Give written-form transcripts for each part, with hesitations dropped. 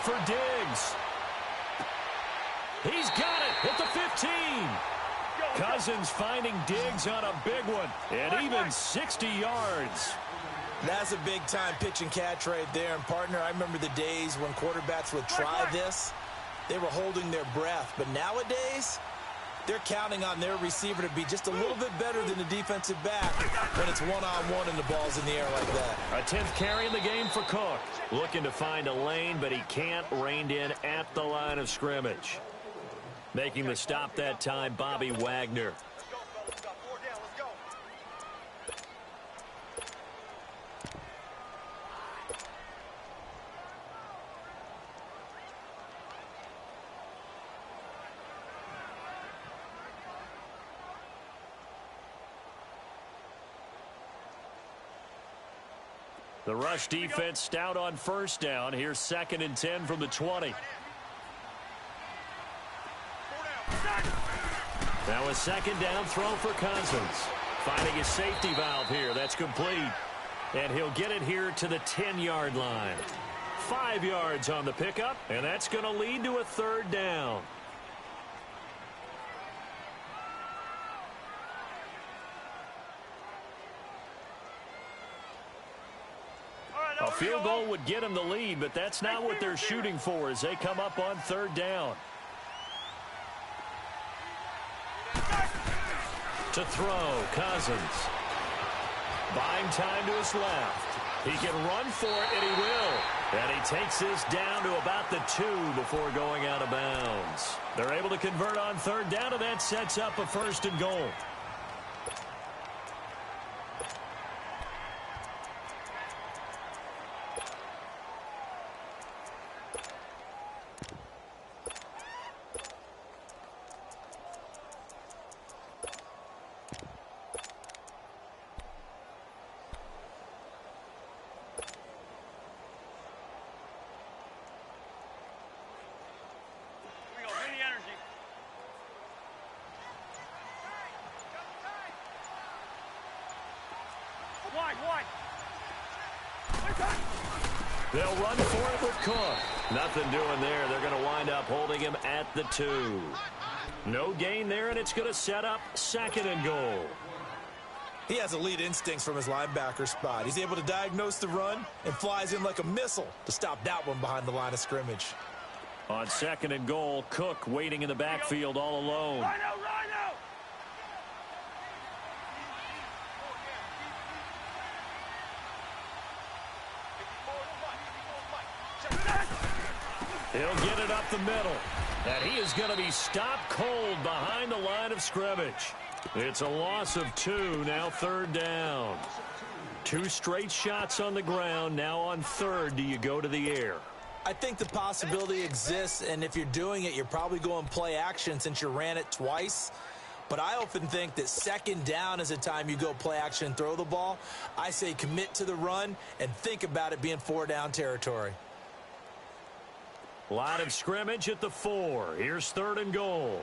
for Diggs. He's got it at the 15. Cousins finding Diggs on a big one, and even 60 yards. That's a big-time pitch and catch right there. And, partner, I remember the days when quarterbacks would try this. They were holding their breath. But nowadays, they're counting on their receiver to be just a little bit better than the defensive back when it's one-on-one and the ball's in the air like that. A 10th carry in the game for Cook. Looking to find a lane, but he can't. Reined in at the line of scrimmage. Making the stop that time, Bobby Wagner. The rush defense stout on first down. Here's 2nd and 10 from the 20. Now a 2nd down throw for Cousins. Finding his safety valve here. That's complete. And he'll get it here to the 10-yard line. 5 yards on the pickup, and that's going to lead to a 3rd down. A field goal would get them the lead, but that's not what they're shooting for as they come up on 3rd down. To throw, Cousins. Buying time to his left. He can run for it, and he will. And he takes this down to about the 2 before going out of bounds. They're able to convert on 3rd down, and that sets up a 1st and goal. They'll run for it with Cook. Nothing doing there. They're going to wind up holding him at the 2. No gain there, and it's going to set up 2nd and goal. He has elite instincts from his linebacker spot. He's able to diagnose the run and flies in like a missile to stop that one behind the line of scrimmage. On 2nd and goal, Cook waiting in the backfield all alone. He'll get it up the middle. And he is going to be stopped cold behind the line of scrimmage. It's a loss of 2, now 3rd down. 2 straight shots on the ground. Now on 3rd, do you go to the air? I think the possibility exists, and if you're doing it, you're probably going play action since you ran it twice. But I often think that 2nd down is the time you go play action and throw the ball. I say commit to the run and think about it being 4-down territory. Line of scrimmage at the 4. Here's 3rd and goal.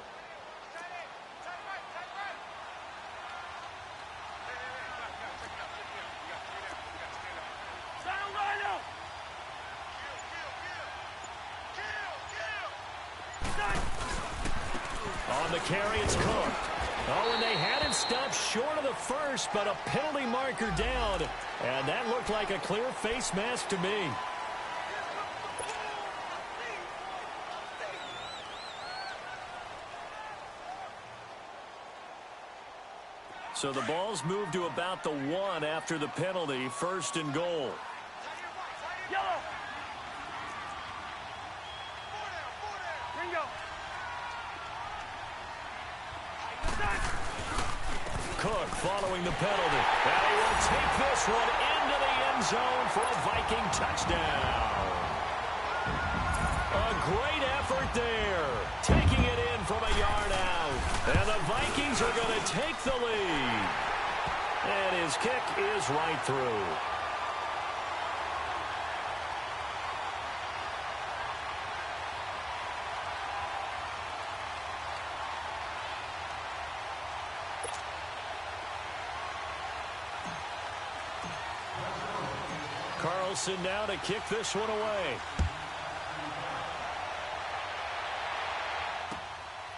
On the carry, it's Cook. Oh, and they had him stopped short of the 1st, but a penalty marker down. And that looked like a clear face mask to me. So the ball's moved to about the 1 after the penalty. 1st and goal. Cook following the penalty. And he will take this one into the end zone for a Viking touchdown. A great effort there. Taking it in from a yard out. And the Vikings are going to take the lead. And his kick is right through. Carlson now to kick this one away.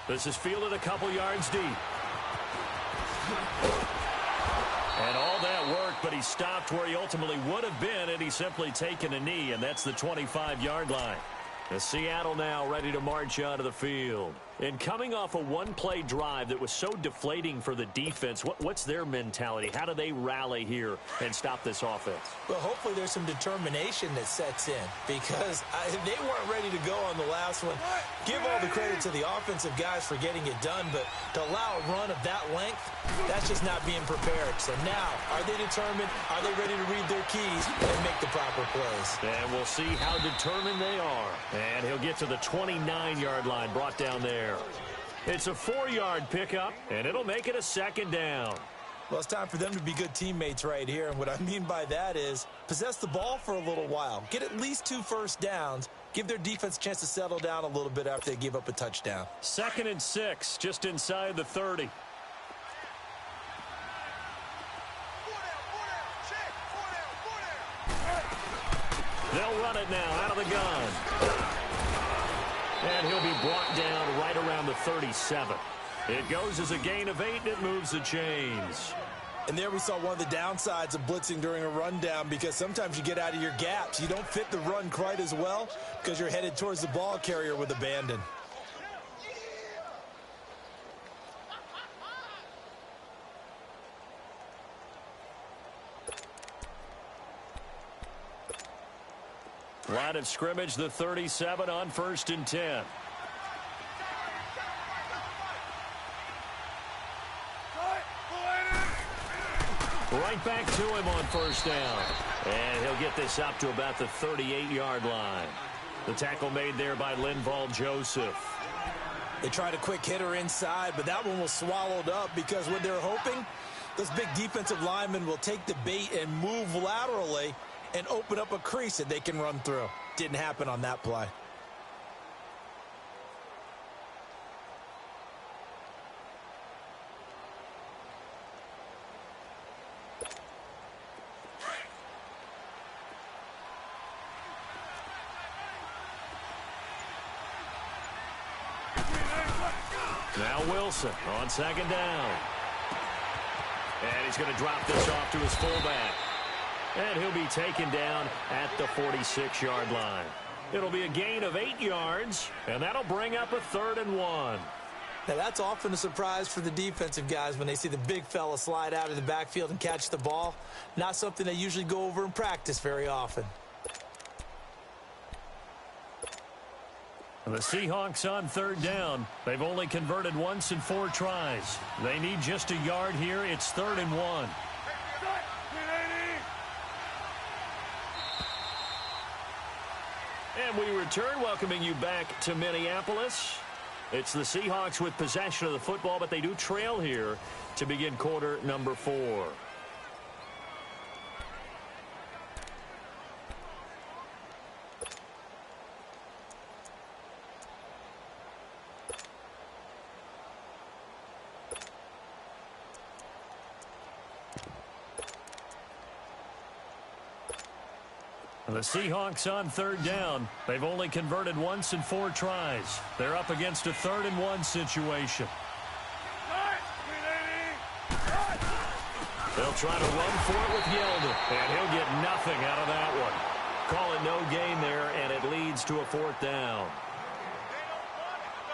This is fielded a couple yards deep. And all that worked, but he stopped where he ultimately would have been, and he's simply taken a knee, and that's the 25-yard line. The Seattle now ready to march out of the field. And coming off a one-play drive that was so deflating for the defense, what's their mentality? How do they rally here and stop this offense? Well, hopefully there's some determination that sets in because they weren't ready to go on the last one. Give all the credit to the offensive guys for getting it done, but to allow a run of that length, that's just not being prepared. So now, are they determined? Are they ready to read their keys and make the proper plays? And we'll see how determined they are. And he'll get to the 29-yard line, brought down there. It's a 4-yard pickup, and it'll make it a second down. Well, it's time for them to be good teammates right here. And what I mean by that is possess the ball for a little while. Get at least 2 first downs. Give their defense a chance to settle down a little bit after they give up a touchdown. 2nd and 6, just inside the 30. They'll run it now out of the gun. And he'll be brought down right around the 37. It goes as a gain of 8, and it moves the chains. And there we saw one of the downsides of blitzing during a rundown because sometimes you get out of your gaps. You don't fit the run quite as well because you're headed towards the ball carrier with abandon. Line of scrimmage, the 37 on 1st and 10. Right back to him on 1st down. And he'll get this up to about the 38-yard line. The tackle made there by Linval Joseph. They tried a quick hitter inside, but that one was swallowed up because what they're hoping, those big defensive linemen will take the bait and move laterally and open up a crease that they can run through. Didn't happen on that play. Now Wilson on 2nd down. And he's going to drop this off to his fullback. And he'll be taken down at the 46-yard line. It'll be a gain of 8 yards, and that'll bring up a 3rd and 1. Now, that's often a surprise for the defensive guys when they see the big fella slide out of the backfield and catch the ball. Not something they usually go over in practice very often. The Seahawks on 3rd down. They've only converted once in 4 tries. They need just a yard here. It's 3rd and 1. And we return, welcoming you back to Minneapolis. It's the Seahawks with possession of the football, but they do trail here to begin quarter number 4. The Seahawks on 3rd down. They've only converted once in 4 tries. They're up against a 3rd and 1 situation. They'll try to run for it with Yeldon, and he'll get nothing out of that one. Call it no gain there, and it leads to a 4th down.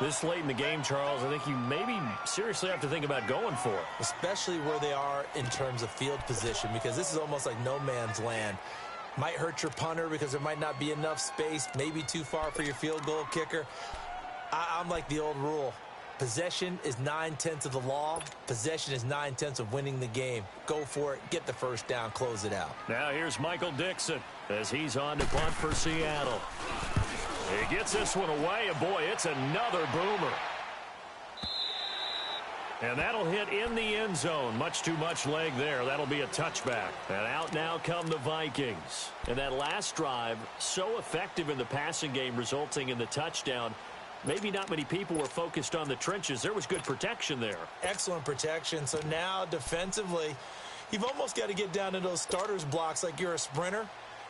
This late in the game, Charles, I think you maybe seriously have to think about going for it. Especially where they are in terms of field position, because this is almost like no man's land. Might hurt your punter because there might not be enough space, maybe too far for your field goal kicker. I'm like the old rule. Possession is 9/10 of the law. Possession is 9/10 of winning the game. Go for it. Get the first down. Close it out. Now here's Michael Dixon as he's on to punt for Seattle. He gets this one away, and boy, it's another boomer. And that'll hit in the end zone. Much too much leg there. That'll be a touchback. And out now come the Vikings. And that last drive, so effective in the passing game, resulting in the touchdown. Maybe not many people were focused on the trenches. There was good protection there. Excellent protection. So now defensively, you've almost got to get down to those starters blocks like you're a sprinter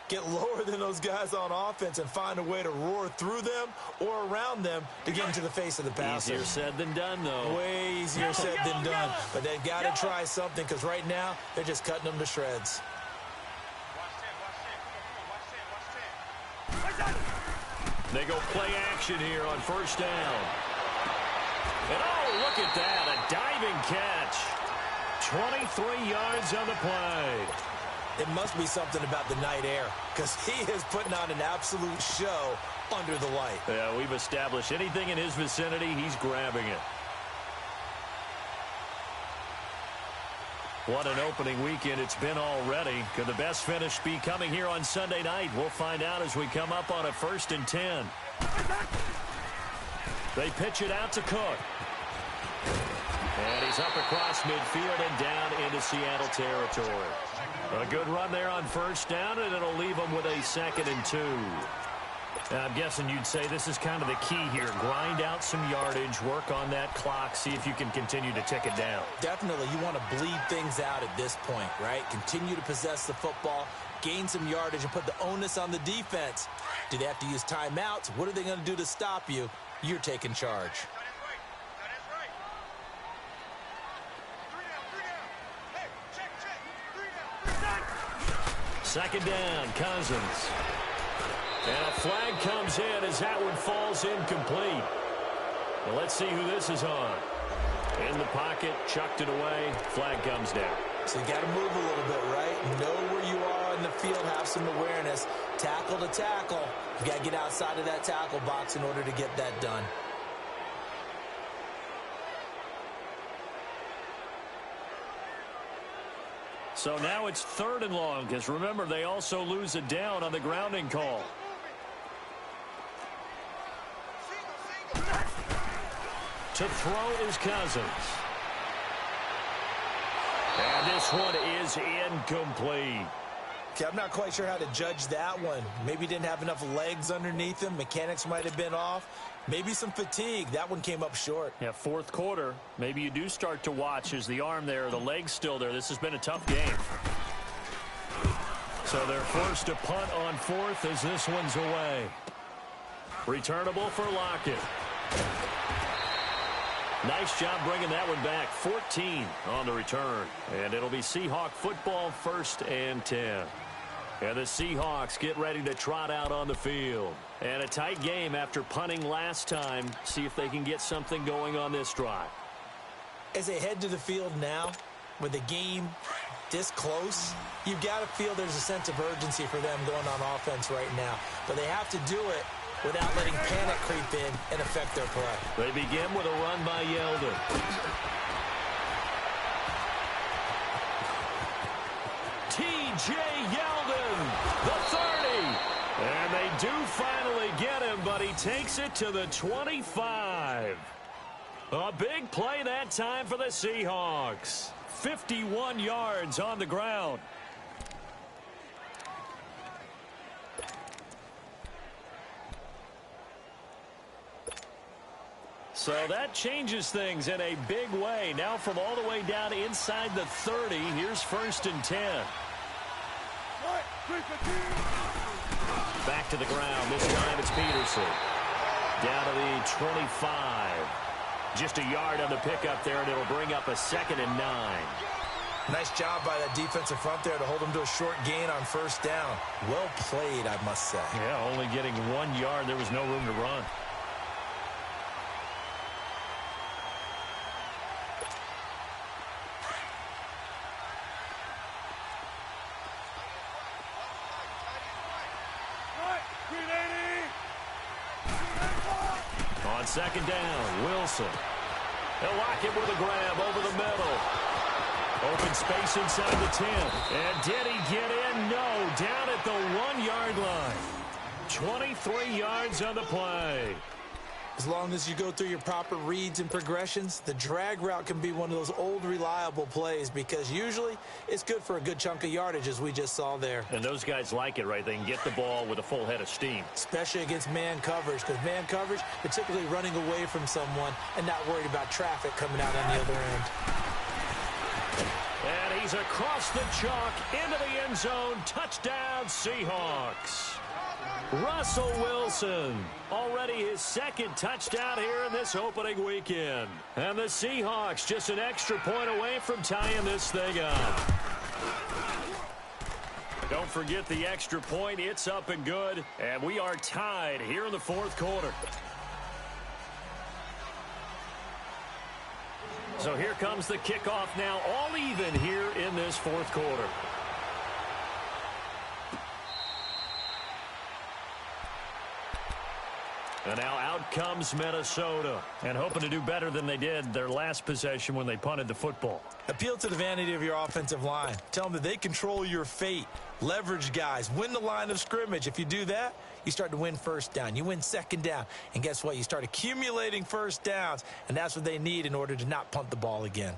Get lower than those guys on offense and find a way to roar through them or around them to get into the face of the passer. Easier said than done, though. Way easier said than done. But they've got to try something because right now they're just cutting them to shreds. They go play action here on first down. And oh, look at that, a diving catch. 23 yards on the play. It must be something about the night air because he is putting on an absolute show under the light. Yeah, we've established anything in his vicinity, he's grabbing it. What an opening weekend it's been already. Could the best finish be coming here on Sunday night? We'll find out as we come up on a 1st and 10. They pitch it out to Cook. And he's up across midfield and down into Seattle territory. A good run there on first down, and it'll leave them with a 2nd and 2. Now, I'm guessing you'd say this is kind of the key here. Grind out some yardage, work on that clock, see if you can continue to tick it down. Definitely, you want to bleed things out at this point, right? Continue to possess the football, gain some yardage, and put the onus on the defense. Do they have to use timeouts? What are they going to do to stop you? You're taking charge. Second down, Cousins. And a flag comes in as that one falls incomplete. Well, let's see who this is on. In the pocket, chucked it away, flag comes down. So you got to move a little bit, right? Know where you are in the field, have some awareness. Tackle to tackle. You got to get outside of that tackle box in order to get that done. So now it's 3rd and long, because remember, they also lose a down on the grounding call. To throw is Cousins. And this one is incomplete. Okay, I'm not quite sure how to judge that one. Maybe didn't have enough legs underneath him. Mechanics might have been off. Maybe some fatigue. That one came up short. Yeah, 4th quarter. Maybe you do start to watch as the arm there, the leg's still there. This has been a tough game. So they're forced to punt on 4th as this one's away. Returnable for Lockett. Nice job bringing that one back. 14 on the return. And it'll be Seahawk football, 1st and 10. And the Seahawks get ready to trot out on the field. And a tight game after punting last time. See if they can get something going on this drive. As they head to the field now, with the game this close, you've got to feel there's a sense of urgency for them going on offense right now. But they have to do it without letting panic creep in and affect their play. They begin with a run by Yeldon. T.J. Yeldon, the 30. And they do finally get him, but he takes it to the 25. A big play that time for the Seahawks. 51 yards on the ground. So that changes things in a big way. Now from all the way down inside the 30, here's 1st and 10. Back to the ground. This time it's Peterson. Down to the 25. Just a yard on the pickup there, and it'll bring up a 2nd and 9. Nice job by that defensive front there to hold them to a short gain on 1st down. Well played, I must say. Yeah, only getting 1 yard. There was no room to run. On 2nd down, Wilson. They'll lock him with a grab over the middle. Open space inside the 10. And did he get in? No. Down at the 1-yard line. 23 yards on the play. As long as you go through your proper reads and progressions, the drag route can be one of those old reliable plays because usually it's good for a good chunk of yardage as we just saw there. And those guys like it, right? They can get the ball with a full head of steam. Especially against man coverage because man coverage, they're typically running away from someone and not worried about traffic coming out on the other end. And he is across the chalk into the end zone. Touchdown, Seahawks. Russell Wilson, already his second touchdown here in this opening weekend. And the Seahawks just an extra point away from tying this thing up. Don't forget the extra point. It's up and good. And we are tied here in the fourth quarter. So here comes the kickoff now, all even here in this fourth quarter. And now out comes Minnesota, and hoping to do better than they did their last possession when they punted the football. Appeal to the vanity of your offensive line. Tell them that they control your fate. Leverage guys. Win the line of scrimmage. If you do that, you start to win first down. You win second down. And guess what? You start accumulating first downs, and that's what they need in order to not punt the ball again.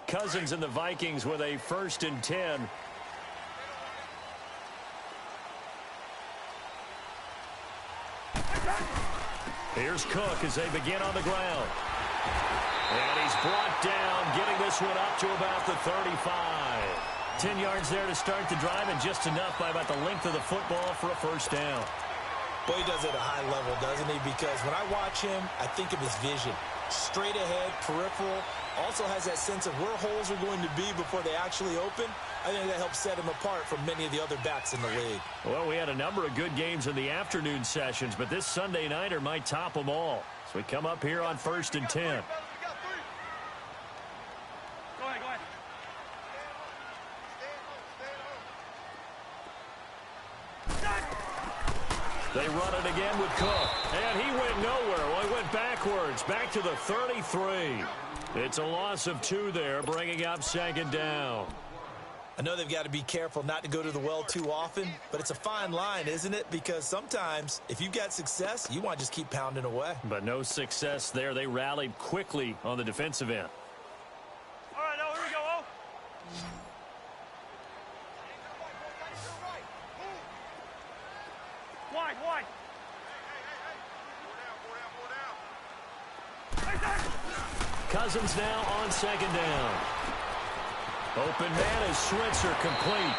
Cousins and the Vikings with a 1st and 10. Here's Cook as they begin on the ground. And he's brought down, getting this one up to about the 35. 10 yards there to start the drive, and just enough by about the length of the football for a first down. Boy, he does it at a high level, doesn't he? Because when I watch him, I think of his vision. Straight ahead, peripheral, also has that sense of where holes are going to be before they actually open. I think that helps set him apart from many of the other backs in the league. Well, we had a number of good games in the afternoon sessions, but this Sunday nighter might top them all. So we come up here on 1st and 10. Go ahead. They run it again with Cook. And he went nowhere. Well, he went backwards. Back to the 33. It's a loss of 2 there, bringing up 2nd down. I know they've got to be careful not to go to the well too often, but it's a fine line, isn't it? Because sometimes, if you've got success, you want to just keep pounding away. But no success there. They rallied quickly on the defensive end. All right, now here we go, oh. Wide. Cousins now on 2nd down. Open man is Switzer, complete.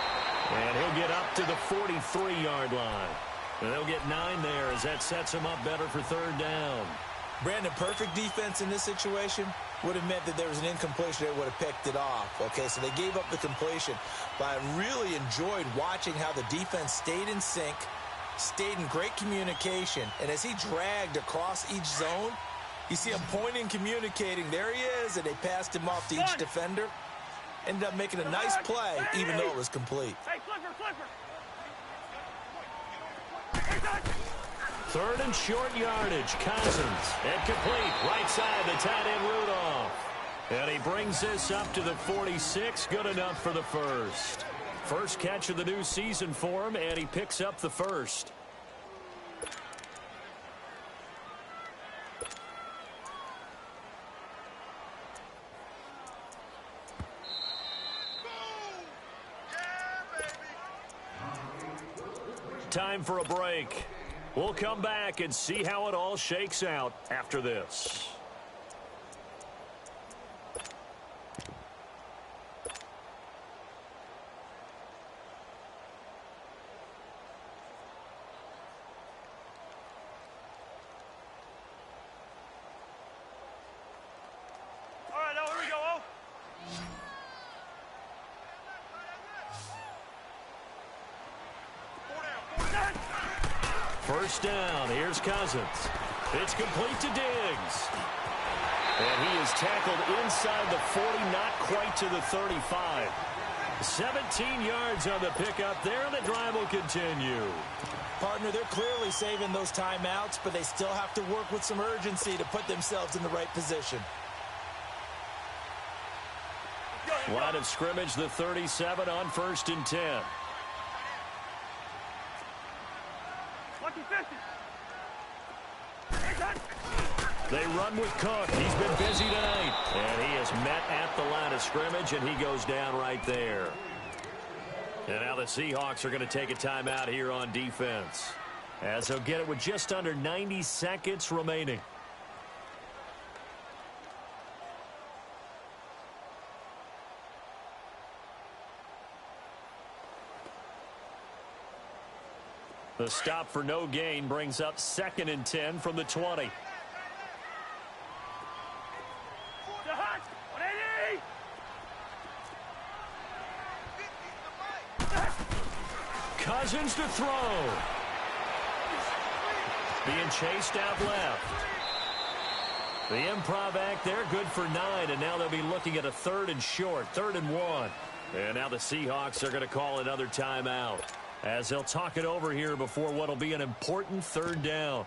And he'll get up to the 43-yard line. And they'll get 9 there as that sets him up better for 3rd down. Brandon, perfect defense in this situation would have meant that there was an incompletion that would have picked it off. Okay, so they gave up the completion. But I really enjoyed watching how the defense stayed in sync, stayed in great communication, and as he dragged across each zone, you see him pointing, communicating. There he is, and they passed him off to each defender. Ended up making a nice play, even though it was complete. Hey, flipper. 3rd and short yardage. Cousins. And complete. Right side, the tight end Rudolph. And he brings this up to the 46. Good enough for the first. First catch of the new season for him, and he picks up the first. Time for a break. We'll come back and see how it all shakes out after this. All right, now here we go, oh. First down. Here's Cousins. It's complete to Diggs. And he is tackled inside the 40, not quite to the 35. 17 yards on the pickup there, and the drive will continue. Partner, they're clearly saving those timeouts, but they still have to work with some urgency to put themselves in the right position. Line of scrimmage, the 37 on 1st and 10. Lucky 50. They run with Cook. He's been busy tonight. And he is met at the line of scrimmage, and he goes down right there. And now the Seahawks are going to take a timeout here on defense. as he'll get it with just under 90 seconds remaining. The stop for no gain brings up 2nd and 10 from the 20. Cousins to throw. Being chased out left. The improv act there, good for 9, and now they'll be looking at a 3rd and short, 3rd and 1. And now the Seahawks are going to call another timeout, as they'll talk it over here before what will be an important 3rd down.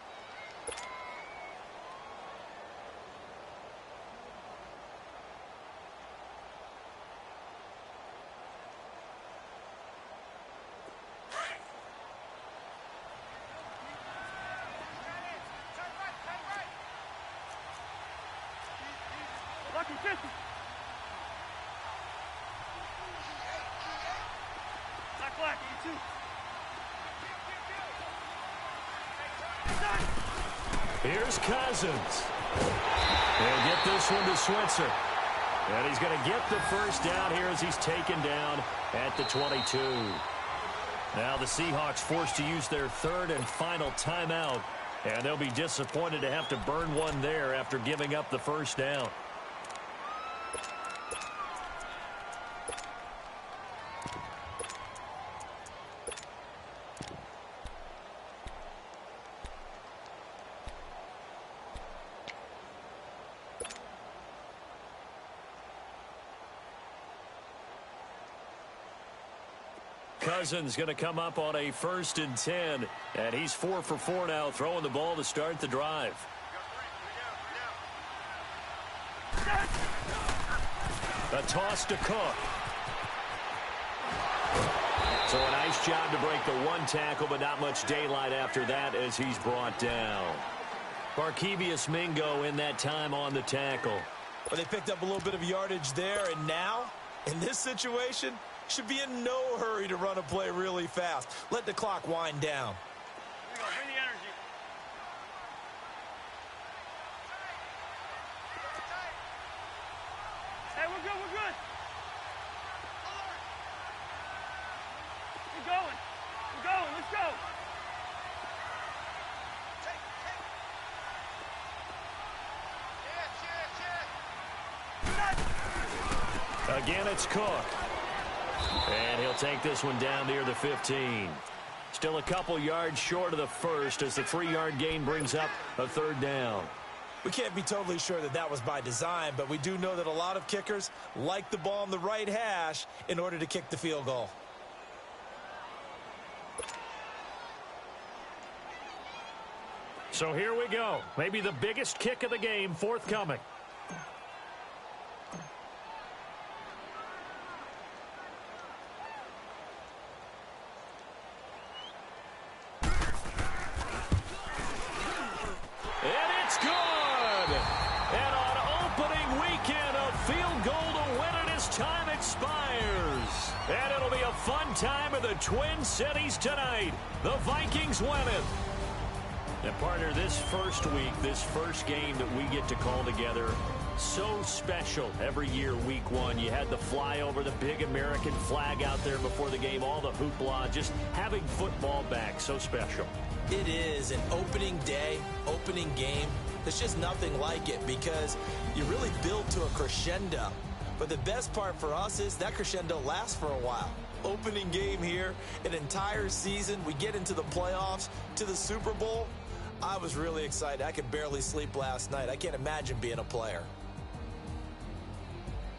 Here's Cousins. He'll get this one to Switzer. And he's going to get the first down here as he's taken down at the 22. Now the Seahawks forced to use their 3rd and final timeout. And they'll be disappointed to have to burn one there after giving up the first down. Cousins going to come up on a 1st and 10, and he's 4 for 4 now, throwing the ball to start the drive. A toss to Cook. So a nice job to break the 1 tackle, but not much daylight after that as he's brought down. Barkevius Mingo in that time on the tackle. Well, they picked up a little bit of yardage there, and now, in this situation, should be in no hurry to run a play really fast. Let the clock wind down. Here we go. Bring the energy. Hey, we're good. We're good. We're going. We're going. Let's go. Again, it's Cook. And he'll take this one down near the 15. Still a couple yards short of the first as the 3-yard gain brings up a 3rd down. We can't be totally sure that that was by design, but we do know that a lot of kickers like the ball on the right hash in order to kick the field goal. So here we go. Maybe the biggest kick of the game forthcoming. And it'll be a fun time in the Twin Cities tonight. The Vikings win it. And, partner, this first week, this first game that we get to call together, so special every year, week 1. You had the flyover, the big American flag out there before the game, all the hoopla, just having football back, so special. It is an opening day, opening game. There's just nothing like it because you really build to a crescendo. But the best part for us is that crescendo lasts for a while. Opening game here, an entire season. We get into the playoffs, to the Super Bowl. I was really excited. I could barely sleep last night. I can't imagine being a player.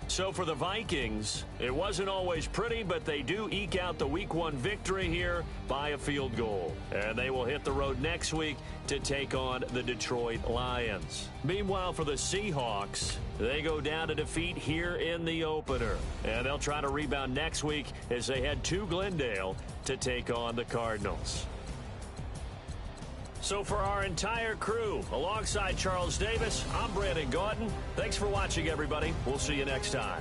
So for the Vikings, it wasn't always pretty, but they do eke out the Week 1 victory here by a field goal. And they will hit the road next week to take on the Detroit Lions. Meanwhile, for the Seahawks, they go down to defeat here in the opener. And they'll try to rebound next week as they head to Glendale to take on the Cardinals. So for our entire crew, alongside Charles Davis, I'm Brandon Gaudin. Thanks for watching, everybody. We'll see you next time.